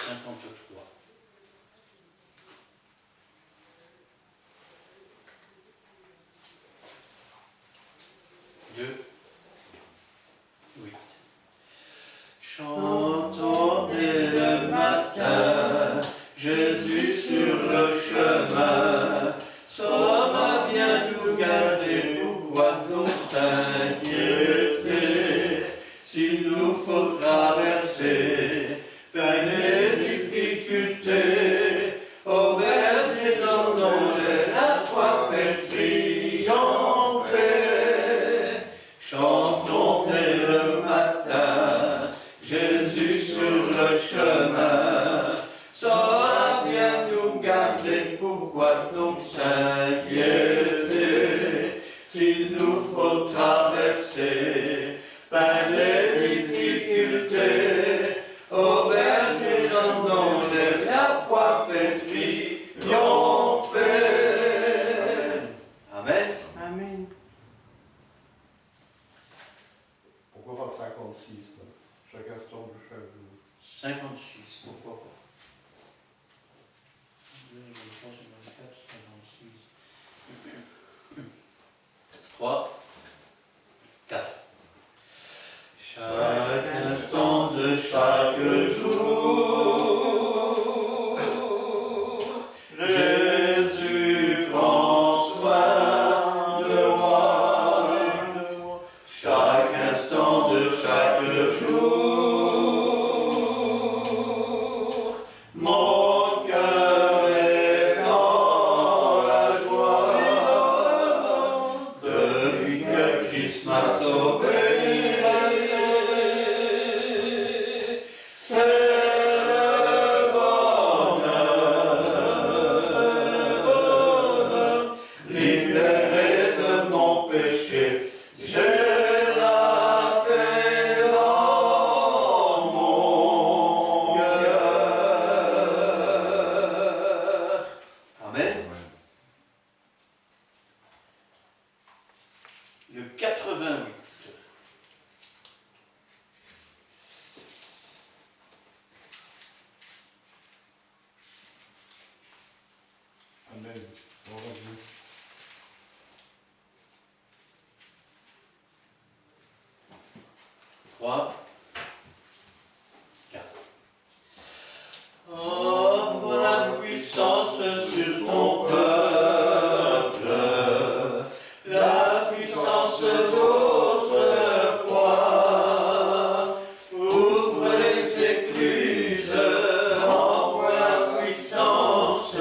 53. 2, 8. Chantons dès le matin, Jésus sur le chemin, saura bien nous garder, pourquoi donc s'inquiéter, s'il nous faut traverser peine et difficultés, au berger dans l'ombre, la foi fait triompher. Chantons dès le matin, Jésus sur le chemin, saura bien nous garder, pourquoi donc s'inquiéter, s'il nous faut traverser peine et difficultés, au berger dans l'ombre, la foi fait triompher. Amen. Amen. Pourquoi pas 56 là? Chacun se tourne de chaque jour. 56, pourquoi pas? 3, 4. Chaque instant de chaque jour, Jésus prend soin de moi. Chaque instant de chaque jour, mon cœur est dans la joie. Depuis que Christ m'a sauvé, c'est le bonheur. Libéré de mon péché, j'ai la paix dans mon cœur. Amen. Le 88. Amen. Gloire à Dieu. Trois, 4. Oh, vois la puissance sur ton peuple, la puissance d'autrefois. Ouvre les écluses, envoie la puissance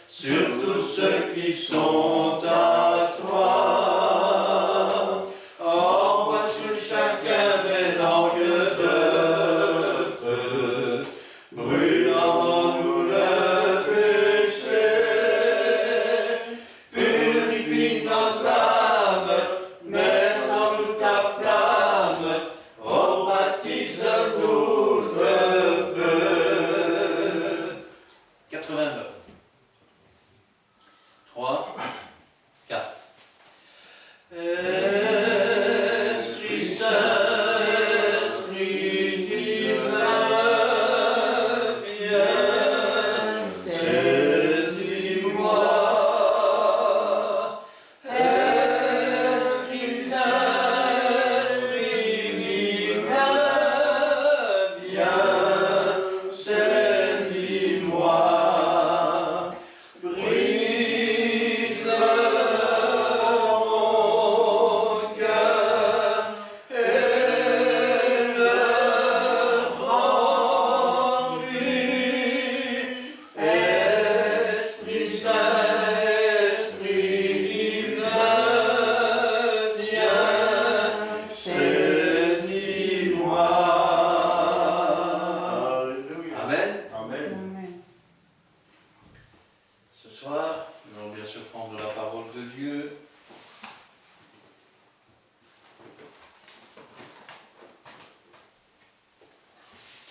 sur tous ceux qui sont à toi. Envoie sur chacun des langues de feu, brûlant en nous le péché. Purifie nos âmes, mets en nous ta flamme, oh baptise-nous de feu. 89. 3, 4. Esprit Saint, Esprit divin, viens, saisis-moi. Esprit Saint, Esprit divin, viens, saisis-moi. Brise mon cœur et le remplis. Esprit Saint, Esprit divin, viens, saisis-moi. Alléluia. Amen. Amen. Amen. Ce soir, nous allons bien sûr prendre la parole de Dieu.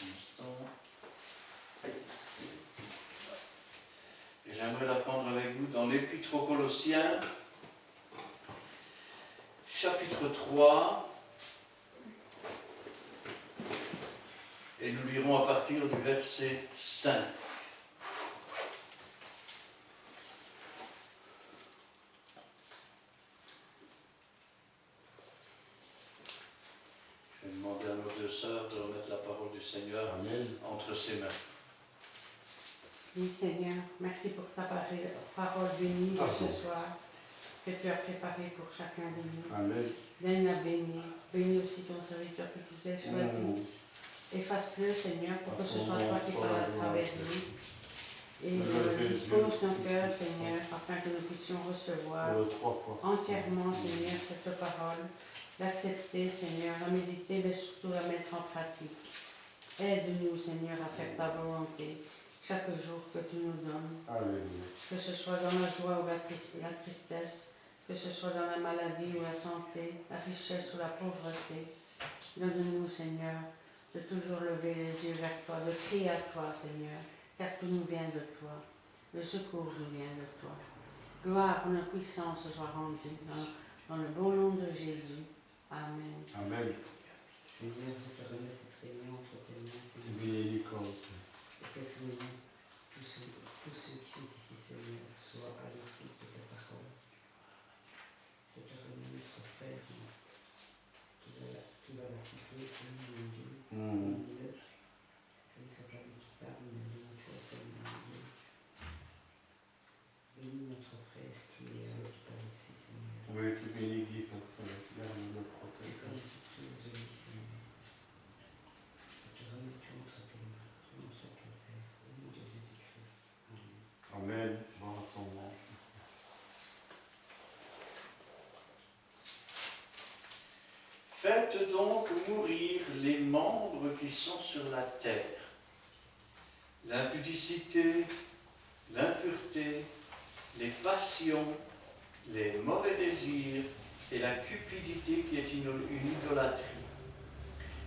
Un instant. Et j'aimerais la prendre avec vous dans l'Épître aux Colossiens, chapitre 3. Et nous lirons à partir du verset 5. Je vais demander à nos deux sœurs de remettre la parole du Seigneur Amen. entre ses mains. Oui, Seigneur, merci pour ta parole bénie de ce soir que tu as préparée pour chacun de nous. Amen. Viens la bénir. Bénis aussi ton serviteur que tu t'es choisi. Efface-le, Seigneur, pour que ce soit toi qui parles à travers nous. Et dispose ton cœur, Seigneur, afin que nous puissions recevoir entièrement, Seigneur, cette parole, l'accepter, Seigneur, la méditer, mais surtout la mettre en pratique. Aide-nous, Seigneur, à faire ta volonté chaque jour que tu nous donnes. Alléluia. Que ce soit dans la joie ou la tristesse, que ce soit dans la maladie ou la santé, la richesse ou la pauvreté. Donne-nous, Seigneur, de toujours lever les yeux vers toi, de crier à toi, Seigneur, car tout nous vient de toi. Le secours nous vient de toi. Gloire, honneur, puissance soit rendue dans le bon nom de Jésus. Amen. Amen. Seigneur, je te remets cette réunion entre tes mains, Seigneur. Bénédicence. Et que tous ceux qui sont ici, Seigneur, soient à l'écoute de ta parole. Je te remets notre frère qui va la citer, Seigneur mon Dieu. Bénis-le. Ce ne soit pas lui qui parle, mais nous, toi, Seigneur mon Dieu. Bénis notre frère qui est à l'hôpital ici, Seigneur. Oui, tu bénis Guy, Père Céleste, le Et protège. comme tu pries de lui, Seigneur, je te remets tout entre tes mains. Nous sommes ton Père, au nom de Jésus-Christ. Amen. Amen. Gloire à ton nom. Faites donc mourir les membres qui sont sur la terre. L'impudicité, l'impureté, les passions, les mauvais désirs et la cupidité qui est une idolâtrie.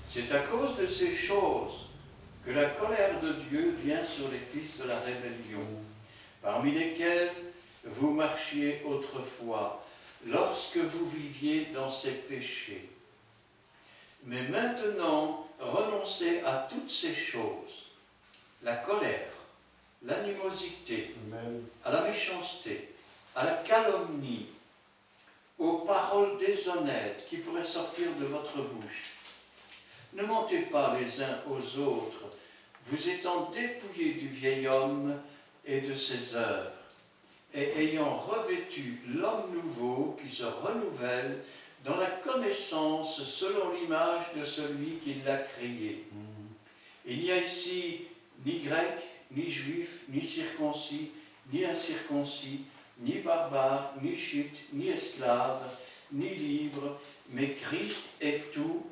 C'est à cause de ces choses que la colère de Dieu vient sur les fils de la rébellion, parmi lesquels vous marchiez autrefois, lorsque vous viviez dans ces péchés. Mais maintenant, renoncez à toutes ces choses, la colère, l'animosité, Amen. à la méchanceté, à la calomnie, aux paroles déshonnêtes qui pourraient sortir de votre bouche. Ne mentez pas les uns aux autres, vous étant dépouillés du vieil homme et de ses œuvres, et ayant revêtu l'homme nouveau qui se renouvelle dans la connaissance selon l'image de celui qui l'a créé. Il n'y a ici ni grec, ni juif, ni circoncis, ni incirconcis, ni barbare, ni chute, ni esclave, ni libre, mais Christ est tout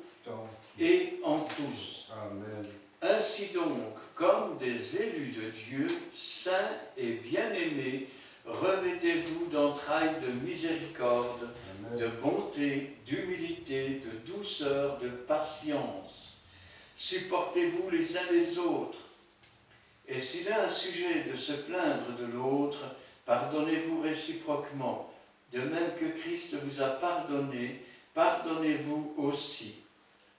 et en tous. Amen. Ainsi donc, comme des élus de Dieu, saints et bien-aimés, revêtez-vous d'entrailles de miséricorde, Amen. de bonté, d'humilité, de douceur, de patience. Supportez-vous les uns les autres. Et s'il a un sujet de se plaindre de l'autre, pardonnez-vous réciproquement. De même que Christ vous a pardonné, pardonnez-vous aussi.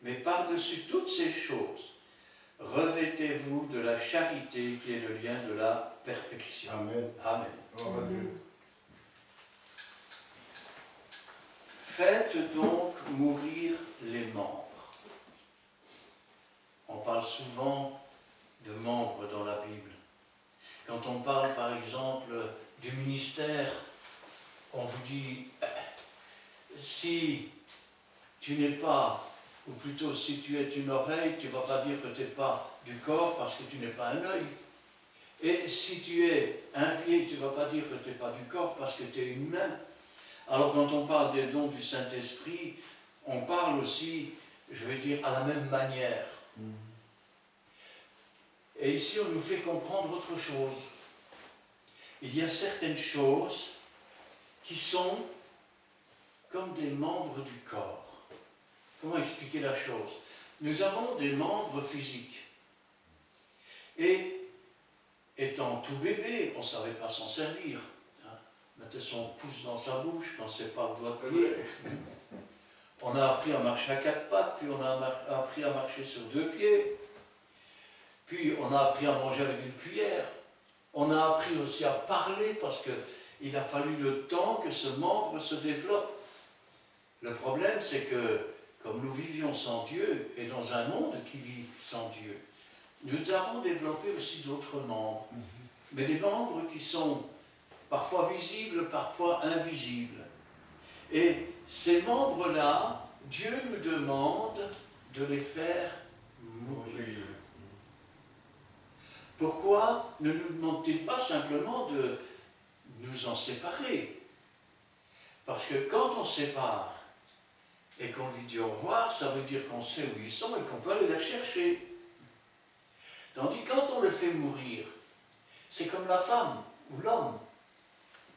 Mais par-dessus toutes ces choses, revêtez-vous de la charité qui est le lien de la perfection. Amen. Amen. Gloire à Dieu. Faites donc mourir les membres. On parle souvent de membres dans la Bible. Quand on parle par exemple du ministère, on vous dit, si tu n'es pas, ou plutôt si tu es une oreille, tu ne vas pas dire que tu n'es pas du corps parce que tu n'es pas un œil. Et si tu es un pied, tu ne vas pas dire que tu n'es pas du corps parce que tu es une main. Alors quand on parle des dons du Saint-Esprit, on parle aussi, je vais dire, à la même manière. Et ici, on nous fait comprendre autre chose. Il y a certaines choses qui sont comme des membres du corps. Comment expliquer la chose? Nous avons des membres physiques. Et étant tout bébé, on ne savait pas s'en servir. Mettait son pouce dans sa bouche quand c'est pas le doigt de pied. On a appris à marcher à quatre pattes, puis on a appris à marcher sur deux pieds. Puis on a appris à manger avec une cuillère. On a appris aussi à parler parce qu'il a fallu le temps que ce membre se développe. Le problème, c'est que, comme nous vivions sans Dieu et dans un monde qui vit sans Dieu, nous avons développé aussi d'autres membres, mais des membres qui sont parfois visibles, parfois invisibles. Et ces membres-là, Dieu nous demande de les faire mourir. Pourquoi ne nous demande-t-il pas simplement de nous en séparer? Parce que quand on sépare et qu'on lui dit au revoir, ça veut dire qu'on sait où ils sont et qu'on peut aller les chercher. Tandis que quand on le fait mourir, c'est comme la femme ou l'homme.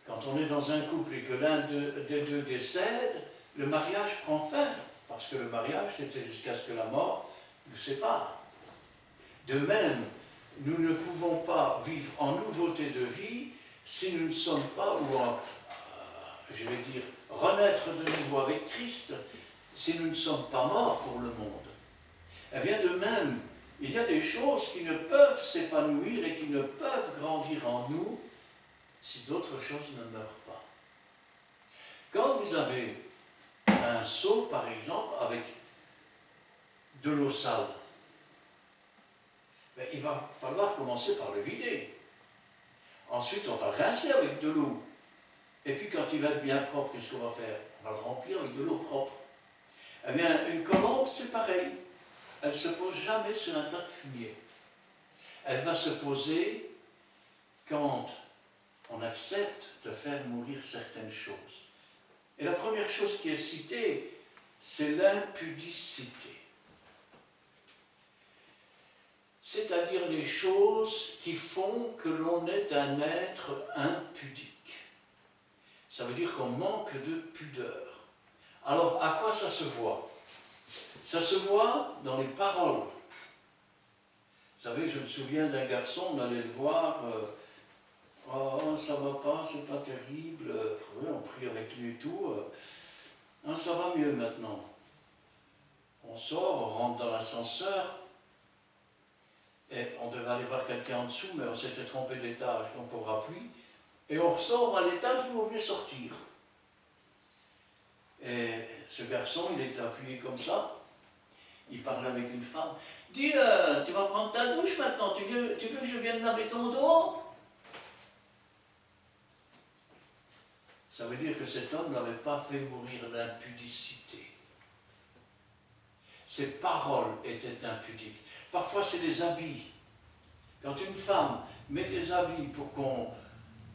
Quand on est dans un couple et que l'un des deux décède, le mariage prend fin, parce que le mariage, c'était jusqu'à ce que la mort nous sépare. De même, nous ne pouvons pas vivre en nouveauté de vie si nous ne sommes pas, ou en, je vais dire, renaître de nouveau avec Christ, si nous ne sommes pas morts pour le monde. Eh bien, de même, il y a des choses qui ne peuvent s'épanouir et qui ne peuvent grandir en nous si d'autres choses ne meurent pas. Quand vous avez un seau, par exemple, avec de l'eau sale, ben, il va falloir commencer par le vider. Ensuite, on va le rincer avec de l'eau. Et puis, quand il va être bien propre, qu'est-ce qu'on va faire? On va le remplir avec de l'eau propre. Eh bien, une colombe, c'est pareil. Elle ne se pose jamais sur un tas de fumier. Elle va se poser quand on accepte de faire mourir certaines choses. Et la première chose qui est citée, c'est l'impudicité. C'est-à-dire les choses qui font que l'on est un être impudique. Ça veut dire qu'on manque de pudeur. Alors, à quoi ça se voit? Ça se voit dans les paroles. Vous savez, je me souviens d'un garçon, on allait le voir, oh, ça va pas, c'est pas terrible, on prie avec lui et tout, ça va mieux maintenant. On sort, on rentre dans l'ascenseur, et on devait aller voir quelqu'un en dessous, mais on s'était trompé d'étage, donc on rappuie, et on ressort à l'étage où on venait sortir. Et ce garçon, il était appuyé comme ça, il parlait avec une femme. Dis, tu vas prendre ta douche maintenant, tu veux que je vienne laver ton dos? Ça veut dire que cet homme n'avait pas fait mourir l'impudicité. Ses paroles étaient impudiques. Parfois, c'est des habits. Quand une femme met des habits pour qu'on,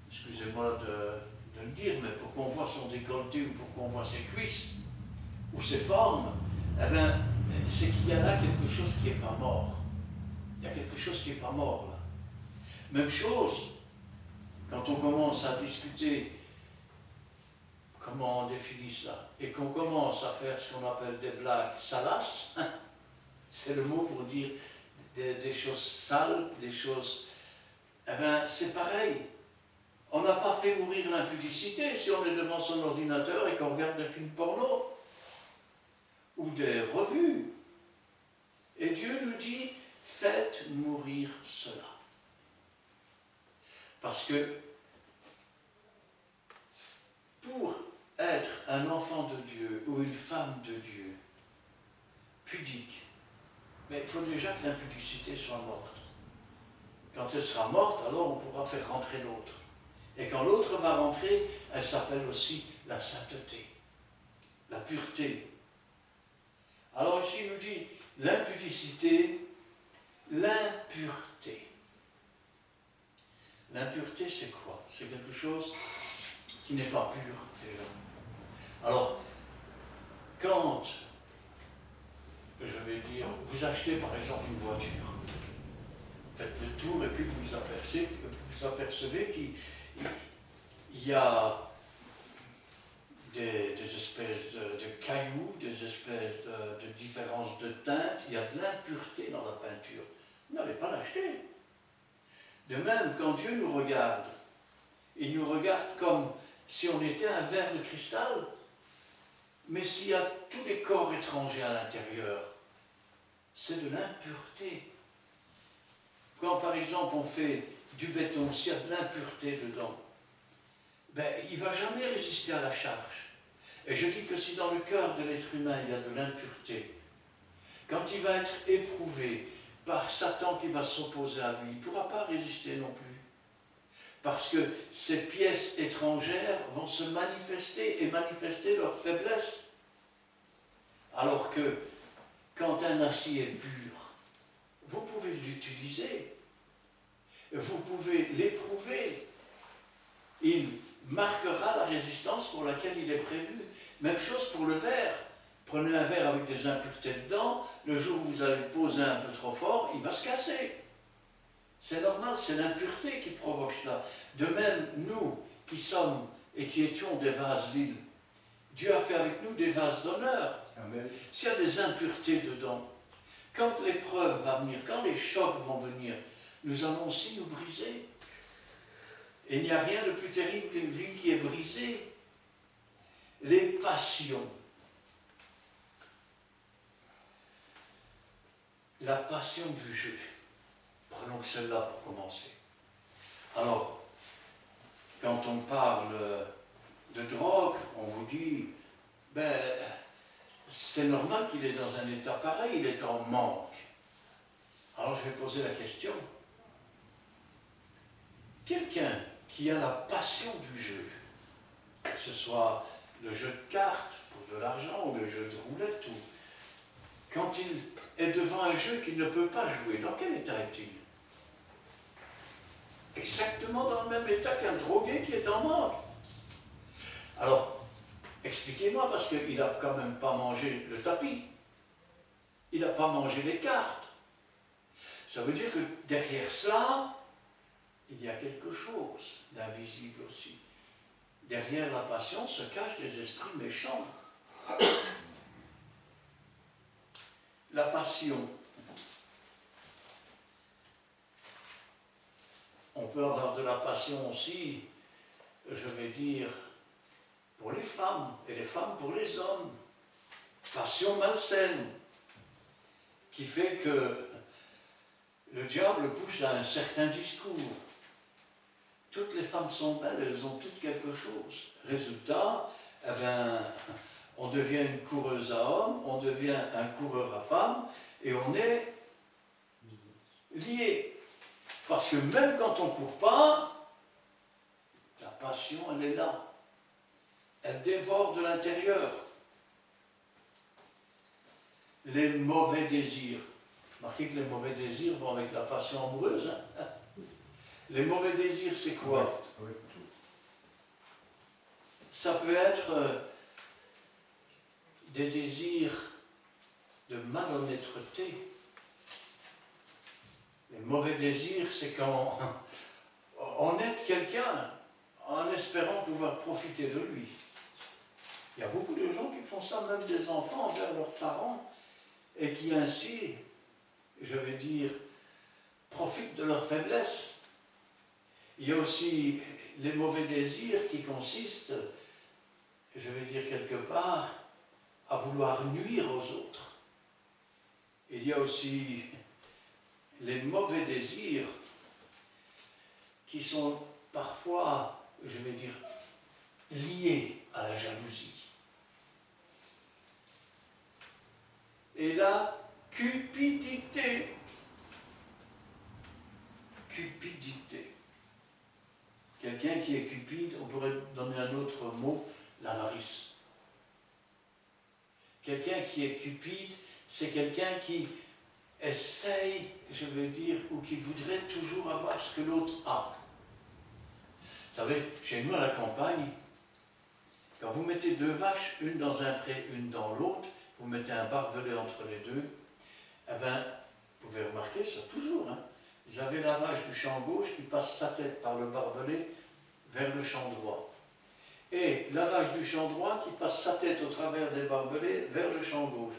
excusez-moi de le dire, mais pour qu'on voit son décolleté ou pour qu'on voit ses cuisses ou ses formes, eh bien, c'est qu'il y a là quelque chose qui n'est pas mort. Il y a quelque chose qui n'est pas mort là. Même chose, quand on commence à discuter comment on définit ça, et qu'on commence à faire ce qu'on appelle des blagues salaces, c'est le mot pour dire des choses sales, des choses... Eh bien, c'est pareil. On n'a pas fait mourir l'impudicité si on est devant son ordinateur et qu'on regarde des films porno ou des revues. Et Dieu nous dit, faites mourir cela. Parce que pour être un enfant de Dieu ou une femme de Dieu, pudique, mais il faut déjà que l'impudicité soit morte. Quand elle sera morte, alors on pourra faire rentrer l'autre. Et quand l'autre va rentrer, elle s'appelle aussi la sainteté, la pureté. Alors ici il nous dit l'impudicité, l'impureté. L'impureté, c'est quoi? C'est quelque chose qui n'est pas pur, déjà. Alors, quand, je vais dire, vous achetez par exemple une voiture, faites le tour et puis vous apercevez qu'il y a des espèces de cailloux, des espèces de différences de teintes, il y a de l'impureté dans la peinture. Vous n'allez pas l'acheter. De même, quand Dieu nous regarde, il nous regarde comme si on était un verre de cristal, mais s'il y a tous les corps étrangers à l'intérieur, c'est de l'impureté. quand par exemple on fait du béton, s'il y a de l'impureté dedans, ben, il ne va jamais résister à la charge. Et je dis que si dans le cœur de l'être humain il y a de l'impureté, quand il va être éprouvé par Satan qui va s'opposer à lui, il ne pourra pas résister non plus. Parce que ces pièces étrangères vont se manifester et manifester leur faiblesse. Alors que quand un acier est pur, vous pouvez l'utiliser, vous pouvez l'éprouver. Il marquera la résistance pour laquelle il est prévu. Même chose pour le verre. Prenez un verre avec des impuretés dedans, le jour où vous allez le poser un peu trop fort, il va se casser. C'est normal, c'est l'impureté qui provoque cela. De même, nous qui sommes et qui étions des vases vides, Dieu a fait avec nous des vases d'honneur. Amen. S'il y a des impuretés dedans, quand l'épreuve va venir, quand les chocs vont venir, nous allons aussi nous briser. Et il n'y a rien de plus terrible qu'une vie qui est brisée. Les passions. La passion du jeu. Prenons que celle-là pour commencer. Alors, quand on parle de drogue, on vous dit, ben, c'est normal qu'il est dans un état pareil, il est en manque. Alors je vais poser la question. Quelqu'un qui a la passion du jeu, que ce soit le jeu de cartes pour de l'argent ou le jeu de roulette, ou quand il est devant un jeu qu'il ne peut pas jouer, dans quel état est-il? Exactement dans le même état qu'un drogué qui est en manque. Alors, expliquez-moi, parce qu'il n'a quand même pas mangé le tapis. Il n'a pas mangé les cartes. Ça veut dire que derrière ça, il y a quelque chose d'invisible aussi. Derrière la passion se cachent des esprits méchants. La passion. On peut avoir de la passion aussi, je vais dire, pour les femmes, et les femmes pour les hommes. Passion malsaine, qui fait que le diable pousse à un certain discours. Toutes les femmes sont belles, elles ont toutes quelque chose. Résultat, eh ben, on devient une coureuse à homme, on devient un coureur à femme, et on est lié. Parce que même quand on ne court pas, la passion, elle est là. Elle dévore de l'intérieur. Les mauvais désirs. Remarquez que les mauvais désirs vont avec la passion amoureuse. Hein? Les mauvais désirs, c'est quoi? Ça peut être des désirs de malhonnêteté. Les mauvais désirs, c'est quand on aide quelqu'un en espérant pouvoir profiter de lui. Il y a beaucoup de gens qui font ça, même des enfants envers leurs parents, et qui ainsi, je vais dire, profitent de leur faiblesse. Il y a aussi les mauvais désirs qui consistent, je vais dire quelque part, à vouloir nuire aux autres. Il y a aussi les mauvais désirs qui sont parfois, je vais dire, liés à la jalousie. Et la cupidité. Cupidité. Quelqu'un qui est cupide, on pourrait donner un autre mot, l'avarice. Quelqu'un qui est cupide, c'est quelqu'un qui essaye, je veux dire, ou qui voudrait toujours avoir ce que l'autre a. Vous savez, chez nous à la campagne, quand vous mettez deux vaches, une dans un pré, une dans l'autre, vous mettez un barbelé entre les deux, eh bien, vous pouvez remarquer ça toujours, hein. Vous avez la vache du champ gauche qui passe sa tête par le barbelé vers le champ droit. Et la vache du champ droit qui passe sa tête au travers des barbelés vers le champ gauche.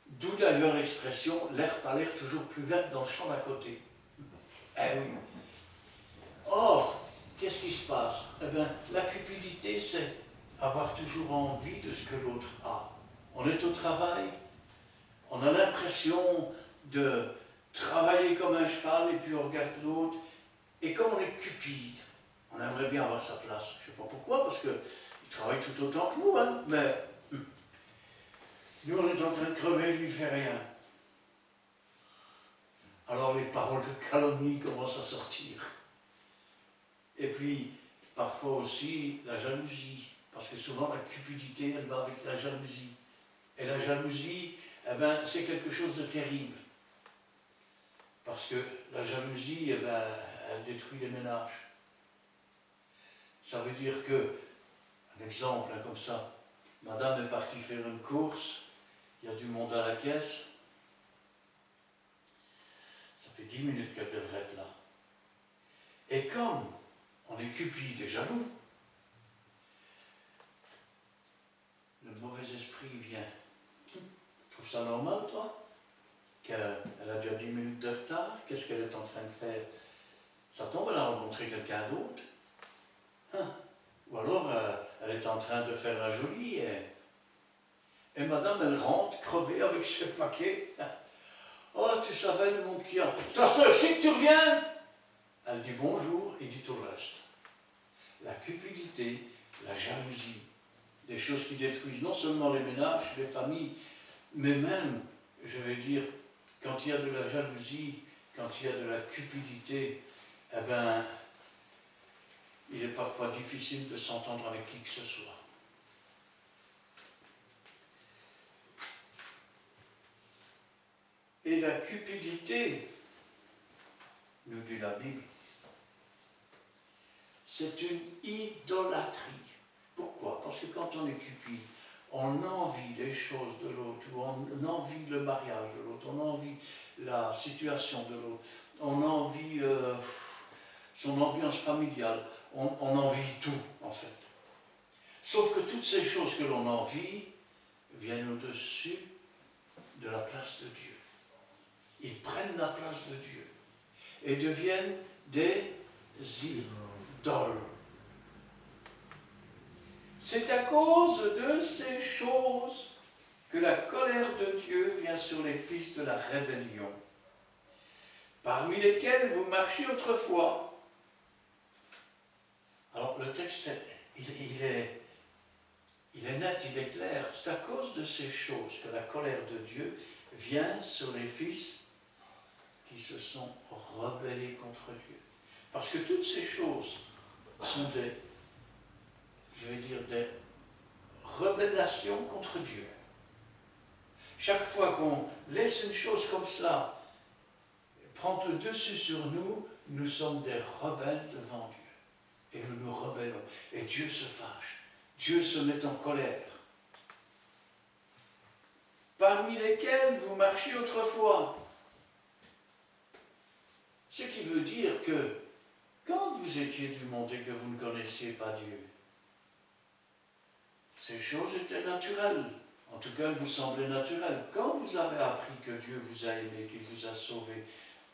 D'où d'ailleurs l'expression « l'herbe a l'air toujours plus verte dans le champ d'à côté ». Eh oui. Or, qu'est-ce qui se passe? Eh bien, la cupidité, c'est avoir toujours envie de ce que l'autre a. On est au travail, on a l'impression de travailler comme un cheval et puis on regarde l'autre. Et comme on est cupide, on aimerait bien avoir sa place. Je ne sais pas pourquoi, parce qu'il travaille tout autant que nous, hein, mais nous on est en train de crever, lui il ne fait rien. Alors les paroles de calomnie commencent à sortir. Et puis, parfois aussi, la jalousie. Parce que souvent, la cupidité, elle va avec la jalousie. Et la jalousie, eh ben, c'est quelque chose de terrible. Parce que la jalousie, eh ben, elle détruit les ménages. Ça veut dire que, un exemple hein, comme ça, madame est partie faire une course, il y a du monde à la caisse, ça fait 10 minutes qu'elle devrait être là. Et comme on est cupide et jaloux, le mauvais esprit vient. Tu trouves ça normal, toi? Qu'elle a déjà 10 minutes de retard, qu'est-ce qu'elle est en train de faire? Ça tombe, elle a rencontré quelqu'un d'autre. Hein? Ou alors, elle est en train de faire la jolie et madame, elle rentre crevée avec ce paquet. Oh, tu savais le monde qui a. Ça se fait que tu reviens? Elle dit bonjour et dit tout le reste. La cupidité, la jalousie, des choses qui détruisent non seulement les ménages, les familles, mais même, je vais dire, quand il y a de la jalousie, quand il y a de la cupidité, eh bien, il est parfois difficile de s'entendre avec qui que ce soit. Et la cupidité, nous dit la Bible, c'est une idolâtrie. Pourquoi? Parce que quand on est cupide, on envie les choses de l'autre, ou on envie le mariage de l'autre, on envie la situation de l'autre, on envie son ambiance familiale, on envie tout en fait. Sauf que toutes ces choses que l'on envie viennent au-dessus de la place de Dieu. Ils prennent la place de Dieu et deviennent des idoles. C'est à cause de ces choses que la colère de Dieu vient sur les fils de la rébellion, parmi lesquels vous marchiez autrefois. Alors le texte, il est net, il est clair. C'est à cause de ces choses que la colère de Dieu vient sur les fils qui se sont rebellés contre Dieu. Parce que toutes ces choses sont des rebellations contre Dieu. Chaque fois qu'on laisse une chose comme ça prendre le dessus sur nous, nous sommes des rebelles devant Dieu. Et nous nous rebellons. Et Dieu se fâche. Dieu se met en colère. Parmi lesquels vous marchiez autrefois. Ce qui veut dire que quand vous étiez du monde et que vous ne connaissiez pas Dieu, ces choses étaient naturelles. En tout cas, elles vous semblaient naturelles. Quand vous avez appris que Dieu vous a aimé, qu'il vous a sauvé,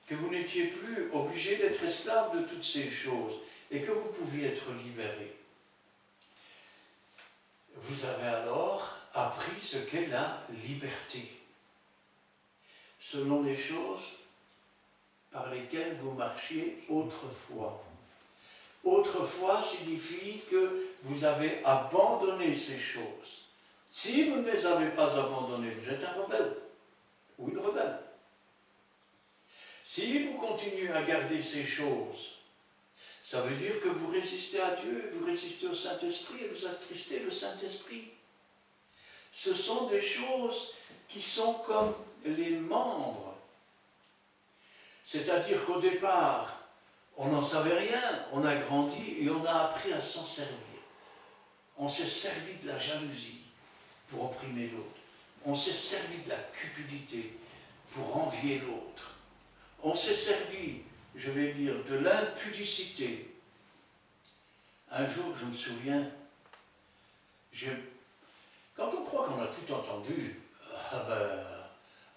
que vous n'étiez plus obligé d'être esclave de toutes ces choses et que vous pouviez être libéré, vous avez alors appris ce qu'est la liberté, selon les choses par lesquelles vous marchiez autrefois. Autrefois signifie que vous avez abandonné ces choses. Si vous ne les avez pas abandonnées, vous êtes un rebelle ou une rebelle. Si vous continuez à garder ces choses, ça veut dire que vous résistez à Dieu, vous résistez au Saint-Esprit et vous attristez le Saint-Esprit. Ce sont des choses qui sont comme les membres. C'est-à-dire qu'au départ, on n'en savait rien, on a grandi et on a appris à s'en servir. On s'est servi de la jalousie pour opprimer l'autre. On s'est servi de la cupidité pour envier l'autre. On s'est servi, je vais dire, de l'impudicité. Un jour, je me souviens, quand on croit qu'on a tout entendu,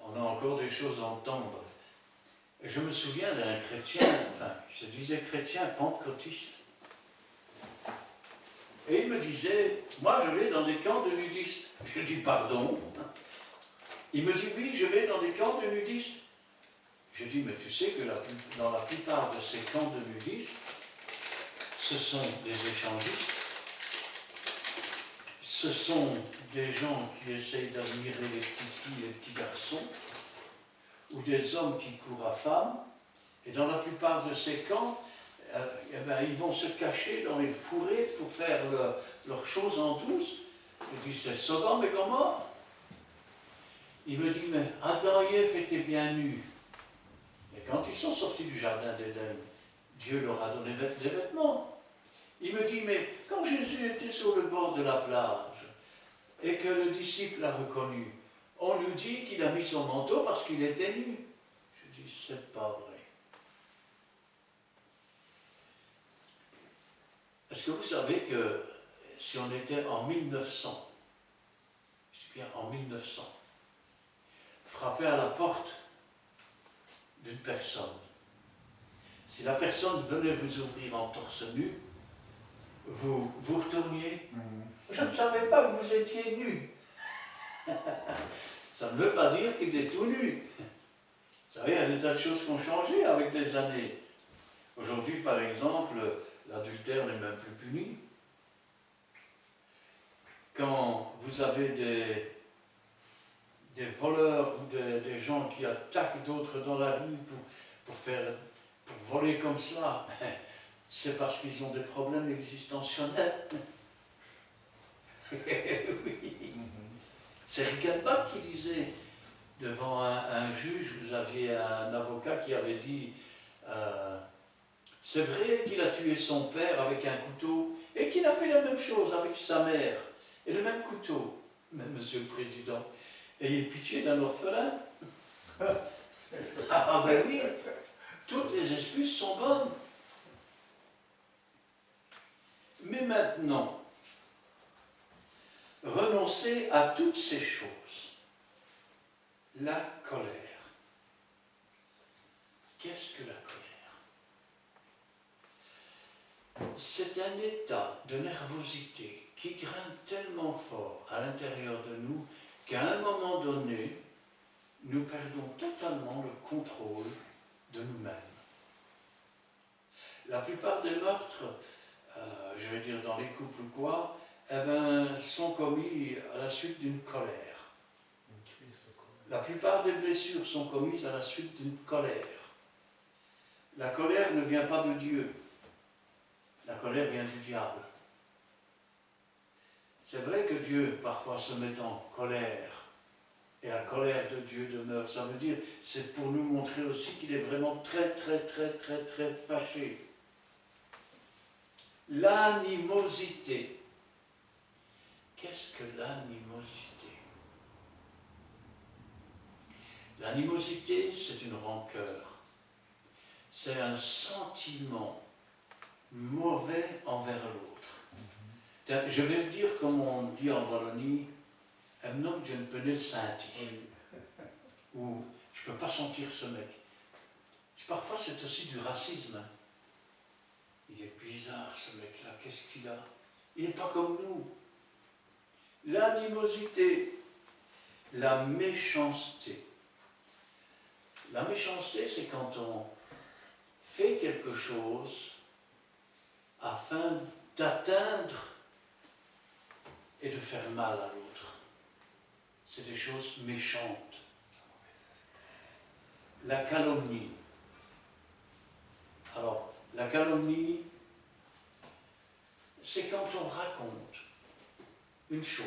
on a encore des choses à entendre. Je me souviens d'un chrétien, il se disait chrétien pentecôtiste. Et il me disait, moi je vais dans des camps de nudistes. Je dis pardon. Il me dit, oui, je vais dans des camps de nudistes. Je dis, mais tu sais que dans la plupart de ces camps de nudistes, ce sont des échangistes, ce sont des gens qui essayent d'admirer les petites filles et les petits garçons, ou des hommes qui courent à femmes, et dans la plupart de ces camps, eh ben, ils vont se cacher dans les fourrés pour faire leurs choses en douce. Je dis, c'est Sodome et Gomorrhe. Il me dit, mais Adam et Ève étaient bien nus. Et quand ils sont sortis du jardin d'Éden, Dieu leur a donné des vêtements. Il me dit, mais quand Jésus était sur le bord de la plage et que le disciple l'a reconnu, on nous dit qu'il a mis son manteau parce qu'il était nu. Je dis, c'est pas vrai. Est-ce que vous savez que si on était en 1900, je dis bien en 1900, frapper à la porte d'une personne, si la personne venait vous ouvrir en torse nu, vous retourniez. Je ne savais pas que vous étiez nu. Ça ne veut pas dire qu'il est tout nu. Vous savez, il y a des tas de choses qui ont changé avec les années. Aujourd'hui, par exemple, l'adultère n'est même plus puni. Quand vous avez des voleurs ou des gens qui attaquent d'autres dans la rue pour voler comme cela, c'est parce qu'ils ont des problèmes existentiels. Oui. C'est Rickenbach qui disait, devant un juge, vous aviez un avocat qui avait dit, c'est vrai qu'il a tué son père avec un couteau et qu'il a fait la même chose avec sa mère, et le même couteau. Mais monsieur le président, ayez pitié d'un orphelin. Ah ben oui, toutes les excuses sont bonnes. Mais maintenant, renoncez à toutes ces choses. La colère. Qu'est-ce que la colère? C'est un état de nervosité qui grimpe tellement fort à l'intérieur de nous qu'à un moment donné, nous perdons totalement le contrôle de nous-mêmes. La plupart des meurtres, je vais dire dans les couples ou quoi, eh ben, sont commis à la suite d'une colère. La plupart des blessures sont commises à la suite d'une colère. La colère ne vient pas de Dieu. La colère vient du diable. C'est vrai que Dieu parfois se met en colère, et la colère de Dieu demeure. Ça veut dire, c'est pour nous montrer aussi qu'il est vraiment très, très, très, très, très fâché. L'animosité. Qu'est-ce que l'animosité? L'animosité, c'est une rancœur. C'est un sentiment mauvais envers l'autre. Je vais le dire comme on dit en Wallonie, un nom que je ne peux le sentir. Ou je ne peux pas sentir ce mec. Parfois, c'est aussi du racisme. Il est bizarre ce mec-là, qu'est-ce qu'il a? Il n'est pas comme nous. L'animosité, la méchanceté. La méchanceté, c'est quand on fait quelque chose afin d'atteindre et de faire mal à l'autre. C'est des choses méchantes. La calomnie. Alors, la calomnie, c'est quand on raconte une chose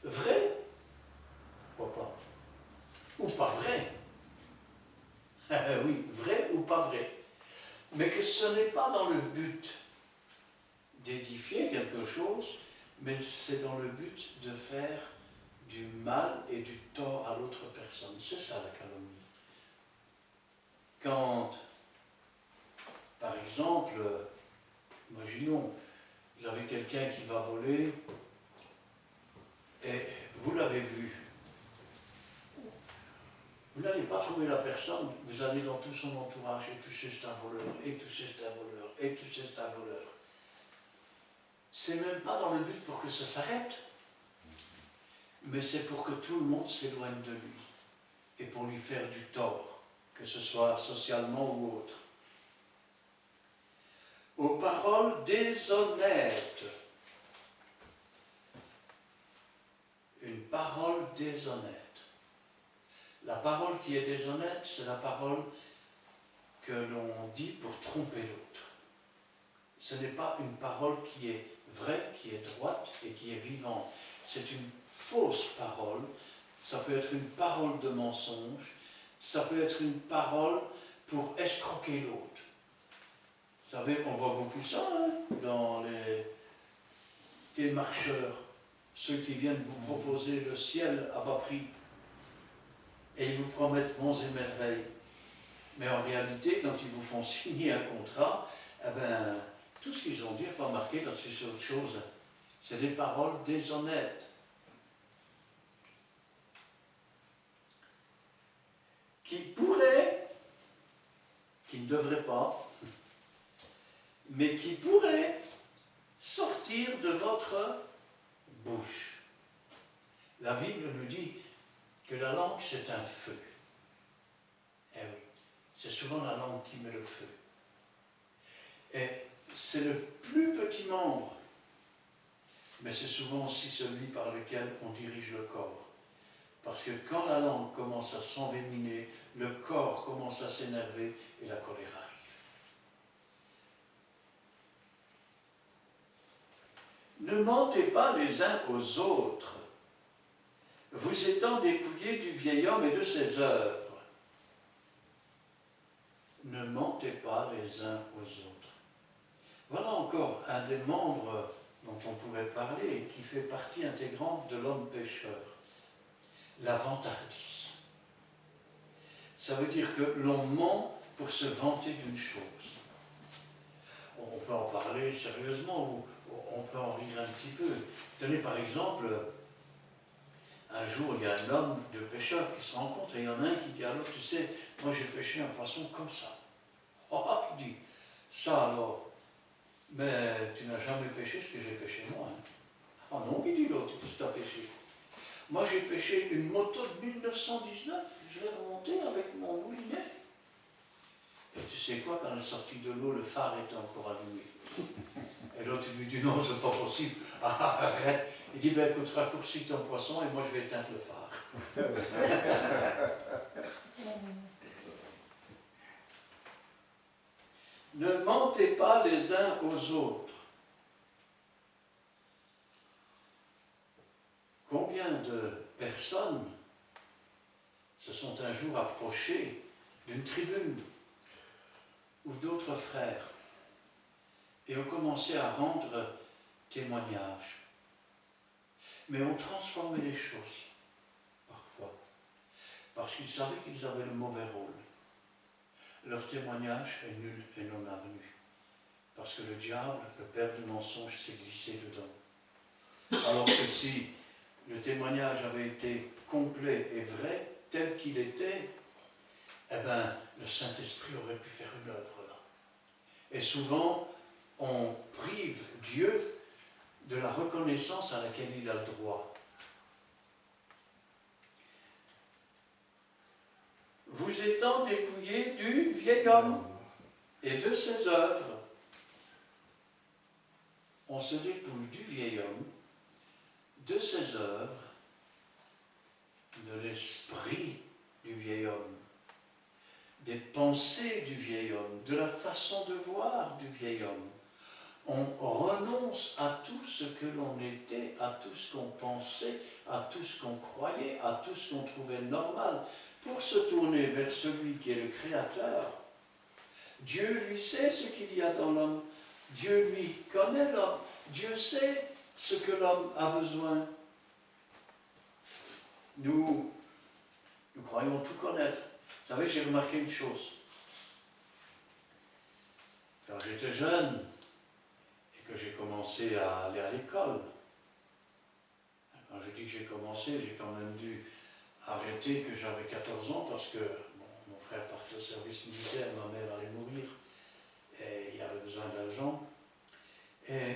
vraie, ou pas vraie. Oui, vrai ou pas vrai. Mais que ce n'est pas dans le but d'édifier quelque chose, mais c'est dans le but de faire du mal et du tort à l'autre personne. C'est ça la calomnie. Quand, par exemple, imaginons, vous avez quelqu'un qui va voler et vous l'avez vu. Vous n'allez pas trouver la personne, vous allez dans tout son entourage, et tu sais c'est un voleur, et tu sais c'est un voleur, et tu sais c'est un voleur. C'est même pas dans le but pour que ça s'arrête, mais c'est pour que tout le monde s'éloigne de lui, et pour lui faire du tort. que ce soit socialement ou autre. Aux paroles déshonnêtes. Une parole déshonnête. La parole qui est déshonnête, c'est la parole que l'on dit pour tromper l'autre. Ce n'est pas une parole qui est vraie, qui est droite et qui est vivante. C'est une fausse parole. Ça peut être une parole de mensonge. Ça peut être une parole pour escroquer l'autre. Vous savez, on voit beaucoup ça dans les démarcheurs, ceux qui viennent vous proposer le ciel à bas prix et ils vous promettent monts et merveilles. Mais en réalité, quand ils vous font signer un contrat, eh ben, tout ce qu'ils ont dit n'est pas marqué là-dessus, c'est autre chose. C'est des paroles déshonnêtes. Qui pourraient, qui ne devraient pas, mais qui pourraient sortir de votre bouche. La Bible nous dit que la langue, c'est un feu. Eh oui, c'est souvent la langue qui met le feu. Et c'est le plus petit membre, mais c'est souvent aussi celui par lequel on dirige le corps. Parce que quand la langue commence à s'envenimer, le corps commence à s'énerver et la colère arrive. Ne mentez pas les uns aux autres, vous étant dépouillés du vieil homme et de ses œuvres. Ne mentez pas les uns aux autres. Voilà encore un des membres dont on pourrait parler et qui fait partie intégrante de l'homme pécheur. La vantardise. Ça veut dire que l'on ment pour se vanter d'une chose. On peut en parler sérieusement ou on peut en rire un petit peu. Tenez par exemple, un jour il y a un homme de pêcheur qui se rencontre et il y en a un qui dit alors tu sais, moi j'ai pêché un poisson comme ça. Oh, il dit, ça alors, mais tu n'as jamais pêché ce que j'ai pêché moi. Hein. Ah non, il dit l'autre, qu'est-ce que tu as pêché? Moi j'ai pêché une moto de 1919, je l'ai remontée avec mon moulinet. Et tu sais quoi, quand elle est sortie de l'eau, le phare était encore allumé. Et l'autre lui dit non, c'est pas possible. Ah, arrête. Il dit ben écoute, raccourcis ton poisson et moi je vais éteindre le phare. Ne mentez pas les uns aux autres. Combien de personnes se sont un jour approchées d'une tribune ou d'autres frères et ont commencé à rendre témoignage. Mais ont transformé les choses, parfois, parce qu'ils savaient qu'ils avaient le mauvais rôle. Leur témoignage est nul et non avenu, parce que le diable, le père du mensonge, s'est glissé dedans. Alors que si le témoignage avait été complet et vrai, tel qu'il était, eh bien, le Saint-Esprit aurait pu faire une œuvre là. Et souvent, on prive Dieu de la reconnaissance à laquelle il a le droit. Vous étant dépouillés du vieil homme et de ses œuvres. On se dépouille du vieil homme, de ses œuvres, de l'esprit du vieil homme, des pensées du vieil homme, de la façon de voir du vieil homme. On renonce à tout ce que l'on était, à tout ce qu'on pensait, à tout ce qu'on croyait, à tout ce qu'on trouvait normal, pour se tourner vers celui qui est le Créateur. Dieu, lui, sait ce qu'il y a dans l'homme. Dieu, lui, connaît l'homme. Dieu sait ce que l'homme a besoin. Nous croyons tout connaître. Vous savez, j'ai remarqué une chose. Quand j'étais jeune, et que j'ai commencé à aller à l'école, quand je dis que j'ai commencé, j'ai quand même dû arrêter que j'avais 14 ans parce que mon frère partait au service militaire, ma mère allait mourir, et il avait besoin d'argent. Et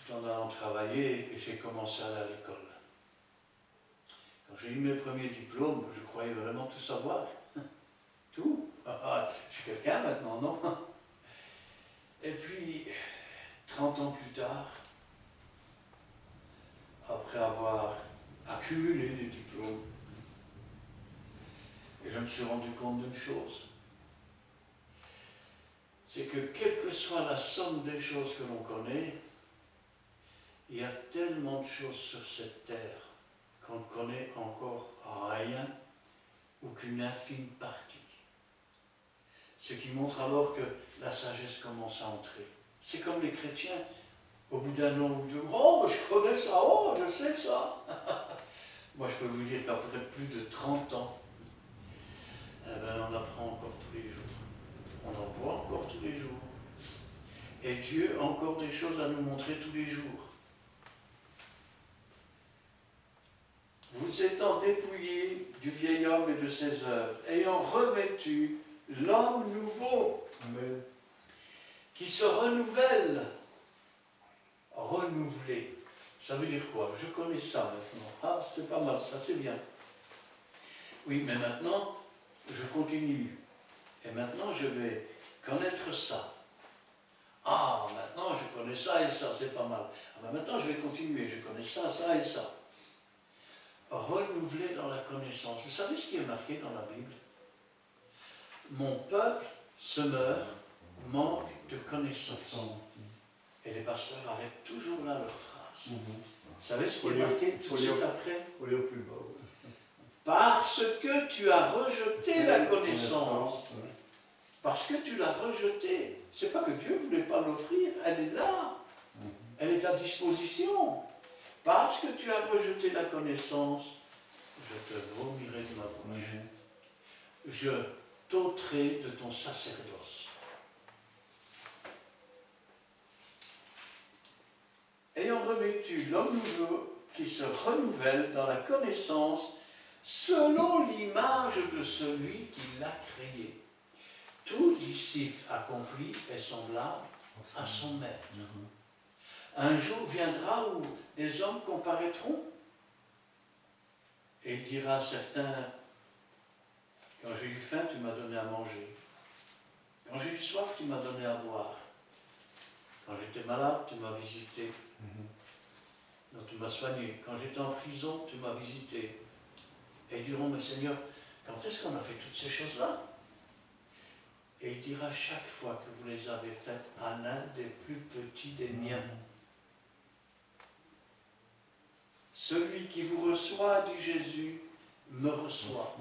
tout en allant travailler, j'ai commencé à aller à l'école. Quand j'ai eu mes premiers diplômes, je croyais vraiment tout savoir. Tout. Je suis quelqu'un maintenant, non? Et puis, 30 ans plus tard, après avoir accumulé des diplômes, et je me suis rendu compte d'une chose, c'est que quelle que soit la somme des choses que l'on connaît, il y a tellement de choses sur cette terre qu'on ne connaît encore rien ou qu'une infime partie. Ce qui montre alors que la sagesse commence à entrer. C'est comme les chrétiens, au bout d'un an ou deux, oh, je connais ça, oh, je sais ça. Moi, je peux vous dire qu'après plus de 30 ans, on apprend encore tous les jours. On en voit encore tous les jours. Et Dieu a encore des choses à nous montrer tous les jours. Vous étant dépouillés du vieil homme et de ses œuvres, ayant revêtu l'homme nouveau, Amen. qui se renouvelle. Renouveler. Ça veut dire quoi? Je connais ça maintenant. Ah, c'est pas mal, ça c'est bien. Oui, mais maintenant, je continue. Et maintenant, je vais connaître ça. Ah, maintenant, je connais ça et ça, c'est pas mal. Ah, ben maintenant, je vais continuer. Je connais ça, ça et ça. Renouveler dans la connaissance. Vous savez ce qui est marqué dans la Bible? Mon peuple se meurt, manque de connaissance. Et les pasteurs arrêtent toujours là leur phrase. Vous savez ce qui est marqué tout de suite après? Faut lire plus bas. Parce que tu as rejeté la connaissance. Parce que tu l'as rejetée. C'est pas que Dieu ne voulait pas l'offrir, elle est là. Elle est à disposition. Parce que tu as rejeté la connaissance, je te vomirai de ma bouche. Je t'ôterai de ton sacerdoce. Ayant revêtu l'homme nouveau qui se renouvelle dans la connaissance selon l'image de celui qui l'a créé. Tout disciple accompli est semblable à son maître. Un jour viendra où des hommes comparaîtront et il dira à certains, quand j'ai eu faim, tu m'as donné à manger. Quand j'ai eu soif, tu m'as donné à boire. Quand j'étais malade, tu m'as visité. Donc tu m'as soigné. Quand j'étais en prison, tu m'as visité. Et ils diront, mais Seigneur, quand est-ce qu'on a fait toutes ces choses-là? Et il dira, chaque fois que vous les avez faites à l'un des plus petits des miens. Celui qui vous reçoit, dit Jésus, me reçoit.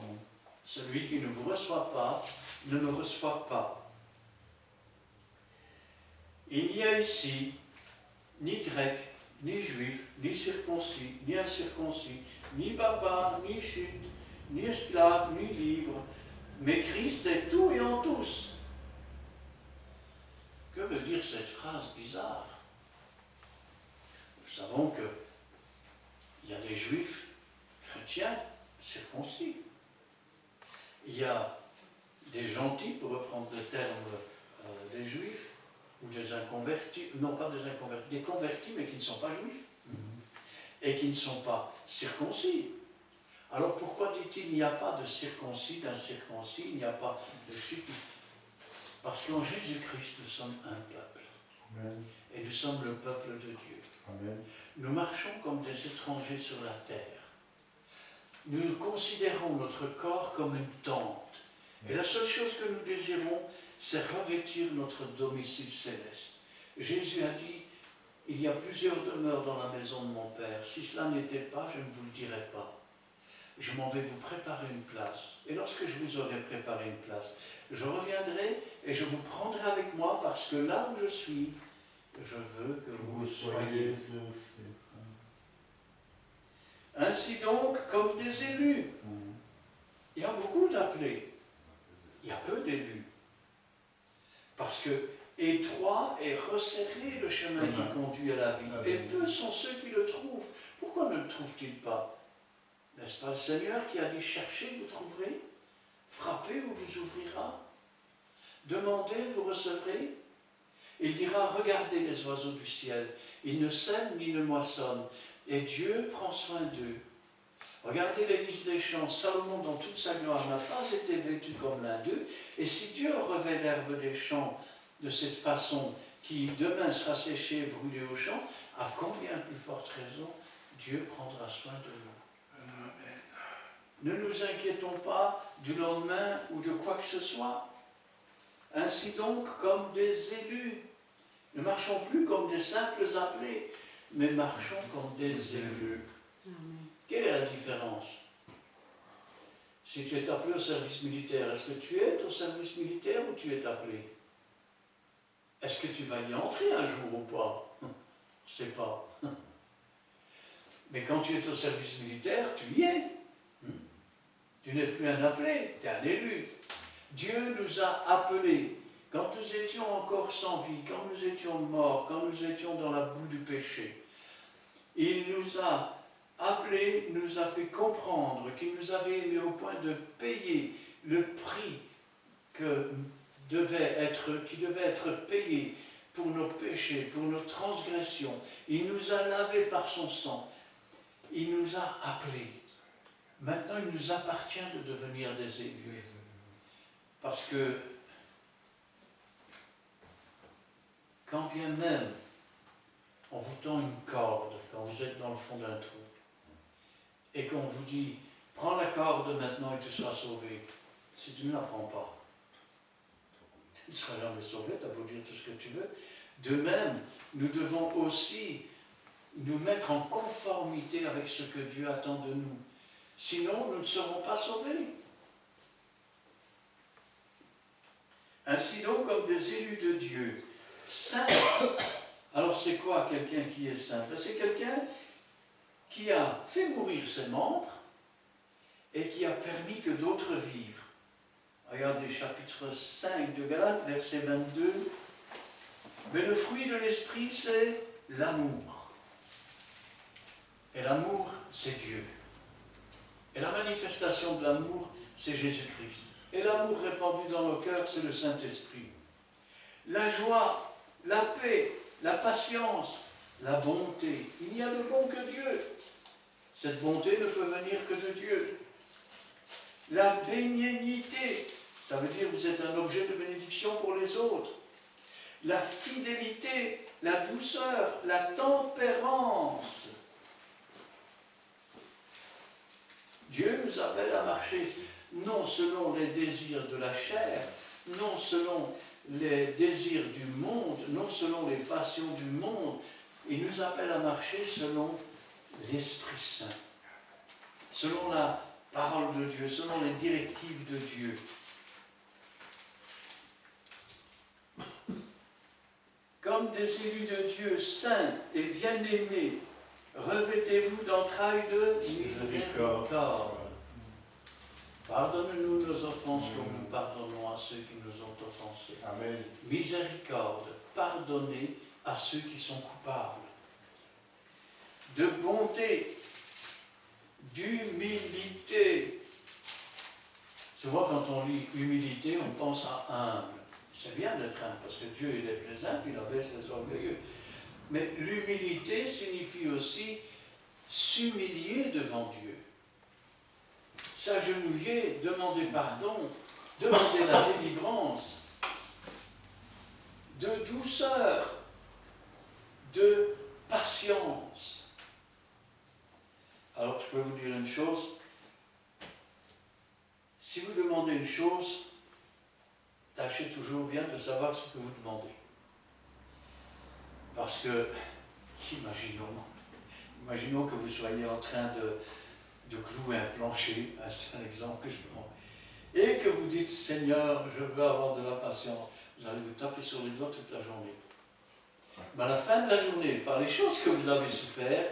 Celui qui ne vous reçoit pas, ne me reçoit pas. Il n'y a ici ni grec, ni juif, ni circoncis, ni incirconcis, ni barbare, ni chute, ni esclave, ni libre, mais Christ est tout et en tous. Que veut dire cette phrase bizarre? Nous savons qu'il y a des juifs chrétiens circoncis. Il y a des gentils, pour reprendre le terme des juifs, ou des inconvertis, non pas des inconvertis, des convertis mais qui ne sont pas juifs, et qui ne sont pas circoncis. Alors pourquoi dit-il il n'y a pas de circoncis, d'incirconcis, il n'y a pas de chute? Parce qu'en Jésus-Christ, nous sommes un peuple. Amen. Et nous sommes le peuple de Dieu. Amen. Nous marchons comme des étrangers sur la terre. Nous considérons notre corps comme une tente. Et la seule chose que nous désirons, c'est revêtir notre domicile céleste. Jésus a dit, il y a plusieurs demeures dans la maison de mon Père. Si cela n'était pas, je ne vous le dirais pas. Je m'en vais vous préparer une place. Et lorsque je vous aurai préparé une place, je reviendrai et je vous prendrai avec moi parce que là où je suis, je veux que vous soyez. Ainsi donc, comme des élus, il y a beaucoup d'appelés, il y a peu d'élus. Parce que étroit et resserré le chemin qui conduit à la vie. Et peu sont ceux qui le trouvent. Pourquoi ne le trouvent-ils pas? N'est-ce pas le Seigneur qui a dit, cherchez, vous trouverez, frappez, on vous ouvrira, demandez, vous recevrez. Il dira, regardez les oiseaux du ciel, ils ne sèment ni ne moissonnent, et Dieu prend soin d'eux. Regardez l'Église des Champs, Salomon dans toute sa gloire n'a pas été vêtu comme l'un d'eux, et si Dieu revêt l'herbe des champs de cette façon, qui demain sera séchée et brûlée au champ, à combien plus forte raison Dieu prendra soin de nous. Ne nous inquiétons pas du lendemain ou de quoi que ce soit. Ainsi donc, comme des élus, ne marchons plus comme des simples appelés, mais marchons comme des élus. Amen. Quelle est la différence? Si tu es appelé au service militaire, est-ce que tu es au service militaire ou tu es appelé? Est-ce que tu vas y entrer un jour ou pas? Je ne sais pas. Mais quand tu es au service militaire, tu y es. Tu n'es plus un appelé, tu es un élu. Dieu nous a appelés. Quand nous étions encore sans vie, quand nous étions morts, quand nous étions dans la boue du péché, il nous a appelés, nous a fait comprendre qu'il nous avait aimés au point de payer le prix qui devait être payé pour nos péchés, pour nos transgressions. Il nous a lavés par son sang. Il nous a appelés. Maintenant, il nous appartient de devenir des élus. Parce que, quand bien même on vous tend une corde, quand vous êtes dans le fond d'un trou, et qu'on vous dit, prends la corde maintenant et tu seras sauvé. Si tu ne la prends pas, tu ne seras jamais sauvé, tu as beau dire tout ce que tu veux. De même, nous devons aussi nous mettre en conformité avec ce que Dieu attend de nous. Sinon, nous ne serons pas sauvés. Ainsi donc, comme des élus de Dieu, saints. Alors c'est quoi quelqu'un qui est saint? C'est quelqu'un qui a fait mourir ses membres et qui a permis que d'autres vivent. Regardez chapitre 5 de Galates, verset 22. Mais le fruit de l'esprit, c'est l'amour. Et l'amour, c'est Dieu. Et la manifestation de l'amour, c'est Jésus-Christ. Et l'amour répandu dans nos cœurs, c'est le Saint-Esprit. La joie, la paix, la patience, la bonté. Il n'y a de bon que Dieu. Cette bonté ne peut venir que de Dieu. La bénignité, ça veut dire que vous êtes un objet de bénédiction pour les autres. La fidélité, la douceur, la tempérance. Dieu nous appelle à marcher non selon les désirs de la chair, non selon les désirs du monde, non selon les passions du monde. Il nous appelle à marcher selon l'Esprit Saint, selon la parole de Dieu, selon les directives de Dieu. Comme des élus de Dieu saints et bien-aimés, revêtez-vous d'entrailles de miséricorde. Pardonne-nous nos offenses comme nous pardonnons à ceux qui nous ont offensés. Amen. Miséricorde, pardonnez à ceux qui sont coupables. De bonté, d'humilité. Souvent quand on lit humilité, on pense à humble. C'est bien d'être humble, parce que Dieu élève les humbles, il abaisse les orgueilleux. Mais l'humilité signifie aussi s'humilier devant Dieu. S'agenouiller, demander pardon, demander la délivrance, de douceur, de patience. Alors, je peux vous dire une chose. Si vous demandez une chose, tâchez toujours bien de savoir ce que vous demandez. Parce que, imaginons que vous soyez en train de clouer un plancher, c'est un exemple que je prends, et que vous dites, Seigneur, je veux avoir de la patience. Vous allez vous taper sur les doigts toute la journée. Mais à la fin de la journée, par les choses que vous avez souffert,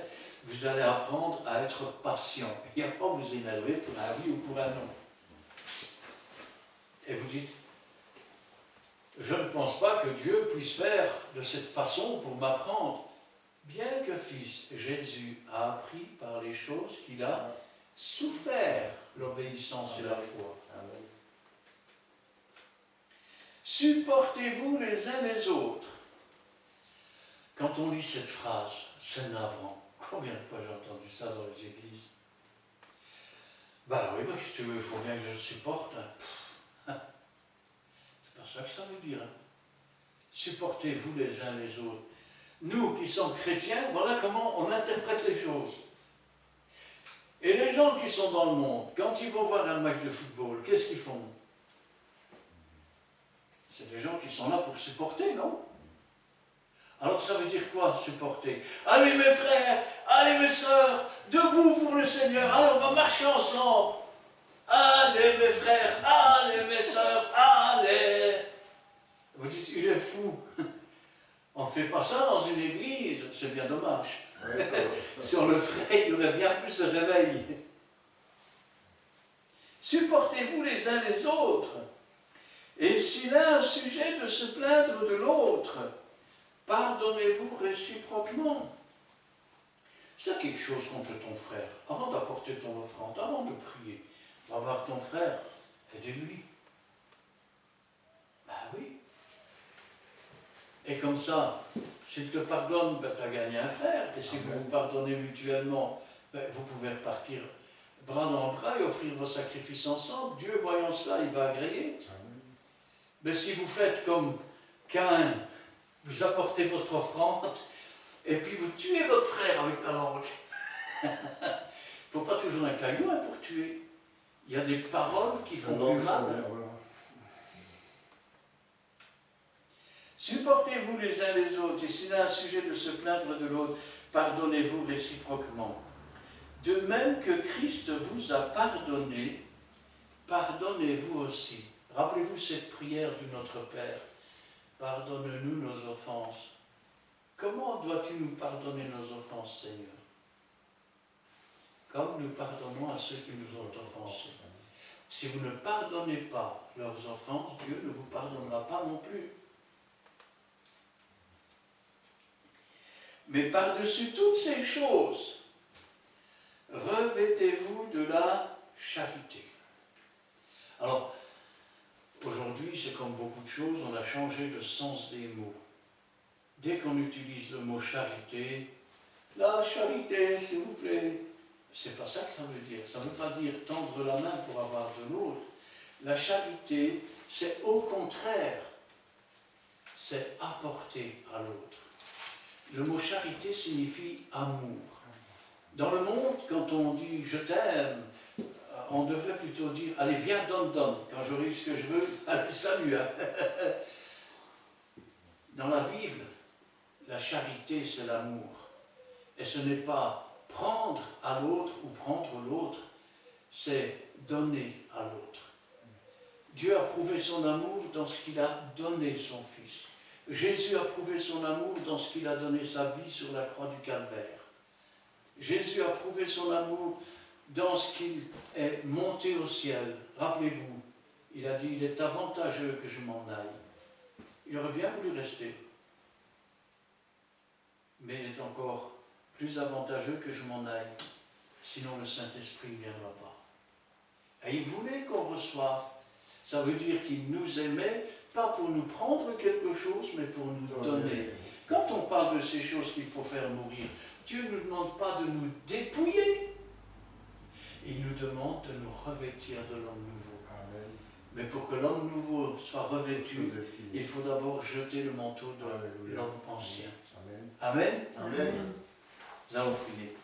vous allez apprendre à être patient et à ne pas vous énerver pour un oui ou pour un non. Et vous dites, je ne pense pas que Dieu puisse faire de cette façon pour m'apprendre. Bien que Fils, Jésus a appris par les choses qu'il a souffert, l'obéissance et la foi. Amen. Supportez-vous les uns les autres. Quand on lit cette phrase, c'est navrant. Combien de fois j'ai entendu ça dans les églises? Ben oui, mais si tu veux, il faut bien que je le supporte. Hein. C'est pas ça que ça veut dire. Hein. Supportez-vous les uns les autres. Nous qui sommes chrétiens, voilà comment on interprète les choses. Et les gens qui sont dans le monde, quand ils vont voir un match de football, qu'est-ce qu'ils font? C'est des gens qui sont là pour supporter, non? Alors ça veut dire quoi, supporter? Allez mes frères, allez mes sœurs, debout pour le Seigneur, allez on va marcher ensemble. Allez mes frères, allez mes sœurs, allez. Vous dites, il est fou. On ne fait pas ça dans une église, c'est bien dommage. Si on le ferait, il y aurait bien plus de réveil. Supportez-vous les uns les autres. Et s'il a un sujet de se plaindre de l'autre, pardonnez-vous réciproquement. Si tu as quelque chose contre ton frère, avant d'apporter ton offrande, avant de prier, va voir ton frère, aidez-lui. Ben oui. Et comme ça, s'il te pardonne, ben, tu as gagné un frère. Et si vous vous pardonnez mutuellement, ben, vous pouvez repartir bras dans le bras et offrir vos sacrifices ensemble. Dieu, voyant cela, il va agréer. Mais si vous faites comme Caïn, vous apportez votre offrande, et puis vous tuez votre frère avec la langue. Il ne faut pas toujours un caillou hein, pour tuer. Il y a des paroles qui font du mal. Supportez-vous les uns les autres, et s'il a un sujet de se plaindre de l'autre, pardonnez-vous réciproquement. De même que Christ vous a pardonné, pardonnez-vous aussi. Rappelez-vous cette prière du Notre Père. Pardonne-nous nos offenses. Comment dois-tu nous pardonner nos offenses, Seigneur? Comme nous pardonnons à ceux qui nous ont offensés. Si vous ne pardonnez pas leurs offenses, Dieu ne vous pardonnera pas non plus. Mais par-dessus toutes ces choses, revêtez-vous de la charité. Alors, aujourd'hui, c'est comme beaucoup de choses, on a changé le sens des mots. Dès qu'on utilise le mot charité, la charité, s'il vous plaît, c'est pas ça que ça veut dire. Ça ne veut pas dire tendre la main pour avoir de l'autre. La charité, c'est au contraire, c'est apporter à l'autre. Le mot charité signifie amour. Dans le monde, quand on dit « je t'aime », on devrait plutôt dire « allez, viens, donne. Quand j'aurai eu ce que je veux, allez, salut. Hein. » Dans la Bible, la charité, c'est l'amour. Et ce n'est pas prendre à l'autre ou prendre l'autre, c'est donner à l'autre. Dieu a prouvé son amour dans ce qu'il a donné son Fils. Jésus a prouvé son amour dans ce qu'il a donné sa vie sur la croix du Calvaire. Jésus a prouvé son amour dans ce qu'il est monté au ciel. Rappelez-vous, il a dit, il est avantageux que je m'en aille. Il aurait bien voulu rester. Mais il est encore plus avantageux que je m'en aille. Sinon le Saint-Esprit ne viendra pas. Et il voulait qu'on reçoive. Ça veut dire qu'il nous aimait, pas pour nous prendre quelque chose, mais pour nous donner. Quand on parle de ces choses qu'il faut faire mourir, Dieu ne nous demande pas de nous dépouiller. Il nous demande de nous revêtir de l'homme nouveau. Amen. Mais pour que l'homme nouveau soit revêtu, il faut d'abord jeter le manteau de l'homme ancien. Amen. Amen. Amen. Nous allons prier.